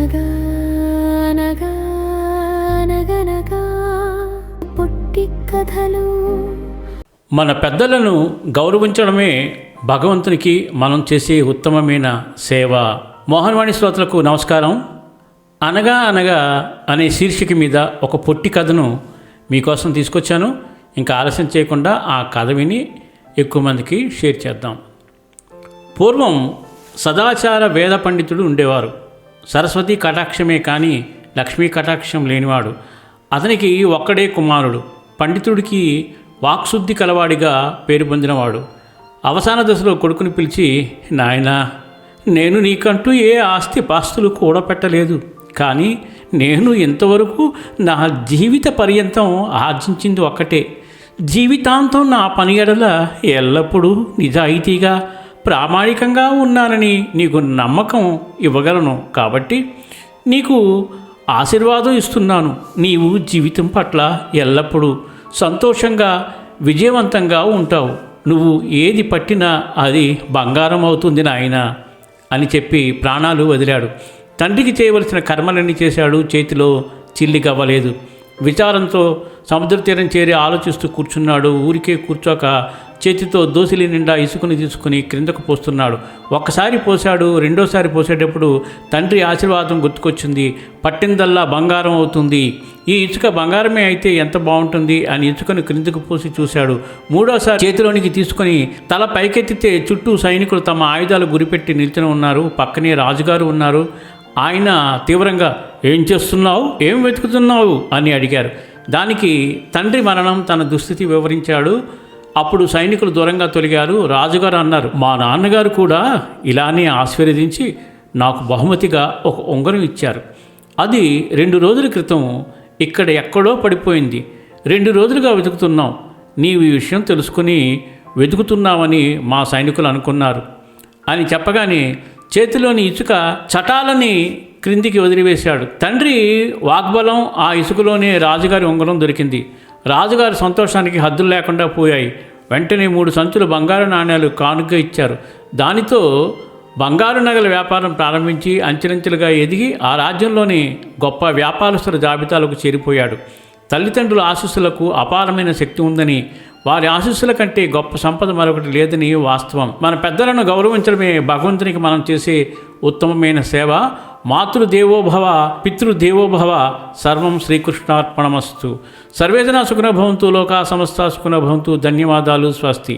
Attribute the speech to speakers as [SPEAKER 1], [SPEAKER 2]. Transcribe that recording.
[SPEAKER 1] అనగా అనగా అనగనగా పుట్టి కథలు.
[SPEAKER 2] మన పెద్దలను గౌరవించడమే భగవంతునికి మనం చేసే ఉత్తమమైన సేవ. మోహన్వాణి శ్రోతలకు నమస్కారం. అనగా అనగా అనే శీర్షిక మీద ఒక పొట్టి కథను మీకోసం తీసుకొచ్చాను. ఇంకా ఆలస్యం చేయకుండా ఆ కథ విని ఎక్కువ మందికి షేర్ చేద్దాం. పూర్వం సదాచార వేద పండితుడు ఉండేవారు. సరస్వతి కటాక్షమే కానీ లక్ష్మీ కటాక్షం లేనివాడు. అతనికి ఒక్కడే కుమారుడు. పండితుడికి వాక్శుద్ధి కలవాడిగా పేరు పొందినవాడు. అవసాన దశలో కొడుకుని పిలిచి, నాయనా, నేను నీకంటూ ఏ ఆస్తి పాస్తులు కూడపెట్టలేదు, కానీ నేను ఇంతవరకు నా జీవిత పర్యంతం ఆర్జించింది ఒక్కటే. జీవితాంతం నా పని ఎడల ఎల్లప్పుడూ నిజాయితీగా ప్రామాణికంగా ఉన్నానని నీకు నమ్మకం ఇవ్వగలను. కాబట్టి నీకు ఆశీర్వాదం ఇస్తున్నాను. నీవు జీవితం పట్ల ఎల్లప్పుడూ సంతోషంగా విజయవంతంగా ఉంటావు. నువ్వు ఏది పట్టినా అది బంగారం అవుతుంది నాయనా అని చెప్పి ప్రాణాలు వదిలాడు. తండ్రికి చేయవలసిన కర్మలన్నీ చేశాడు. చేతిలో చిల్లిగవ్వలేదు. విచారంతో సముద్ర తీరం చేరి ఆలోచిస్తూ కూర్చున్నాడు. ఊరికే కూర్చోక చేతితో దోసిలి నిండా ఇసుకని తీసుకుని క్రిందకు పోస్తున్నాడు. ఒక్కసారి పోశాడు. రెండోసారి పోసేటప్పుడు తండ్రి ఆశీర్వాదం గుర్తుకొచ్చింది. పట్టిందల్లా బంగారం అవుతుంది, ఈ ఇసుక బంగారమే అయితే ఎంత బాగుంటుంది అని ఇసుకను క్రిందకు పోసి చూశాడు. మూడోసారి చేతిలోనికి తీసుకొని తల పైకెత్తితే చుట్టూ సైనికులు తమ ఆయుధాలు గురిపెట్టి నిల్చుని ఉన్నారు. పక్కనే రాజుగారు ఉన్నారు. ఆయన తీవ్రంగా, ఏం చేస్తున్నావు, ఏం వెతుకుతున్నావు అని అడిగారు. దానికి తండ్రి మరణం తన దుస్థితి వివరించాడు. అప్పుడు సైనికులు దూరంగా తొలిగారు. రాజుగారు అన్నారు, మా నాన్నగారు కూడా ఇలానే ఆశీర్వదించి నాకు బహుమతిగా ఒక ఉంగరం ఇచ్చారు. అది 2 రోజుల క్రితం ఇక్కడ ఎక్కడో పడిపోయింది. 2 రోజులుగా వెతుకుతున్నాం. నీవు ఈ విషయం తెలుసుకుని వెతుకుతున్నావని మా సైనికులు అనుకున్నారు అని చెప్పగానే చేతిలోని ఇసుక చటాలని క్రిందికి వదిలివేశాడు. తండ్రి వాగ్బలం ఆ ఇసుకలోనే రాజుగారి ఉంగరం దొరికింది. రాజుగారి సంతోషానికి హద్దులు లేకుండా పోయాయి. వెంటనే 3 సంచులు బంగారు నాణ్యాలు కానుకగా ఇచ్చారు. దానితో బంగారు నగల వ్యాపారం ప్రారంభించి అంచెలంచెలుగా ఎదిగి ఆ రాజ్యంలోని గొప్ప వ్యాపారస్తుల జాబితాలకు చేరిపోయాడు. తల్లిదండ్రుల ఆశీస్సులకు అపారమైన శక్తి ఉందని, వారి ఆశీస్సుల కంటే గొప్ప సంపద మరొకటి లేదని వాస్తవం. మన పెద్దలను గౌరవించడమే భగవంతునికి మనం చేసే ఉత్తమమైన సేవ. మాతృదేవోభవ పితృదేవోభవ. సర్వం శ్రీకృష్ణార్పణమస్తు. సర్వేజన సుఖినో భవంతు. లోకా సమస్త సుఖినో భవంతు. ధన్యవాదాలు. స్వస్తి.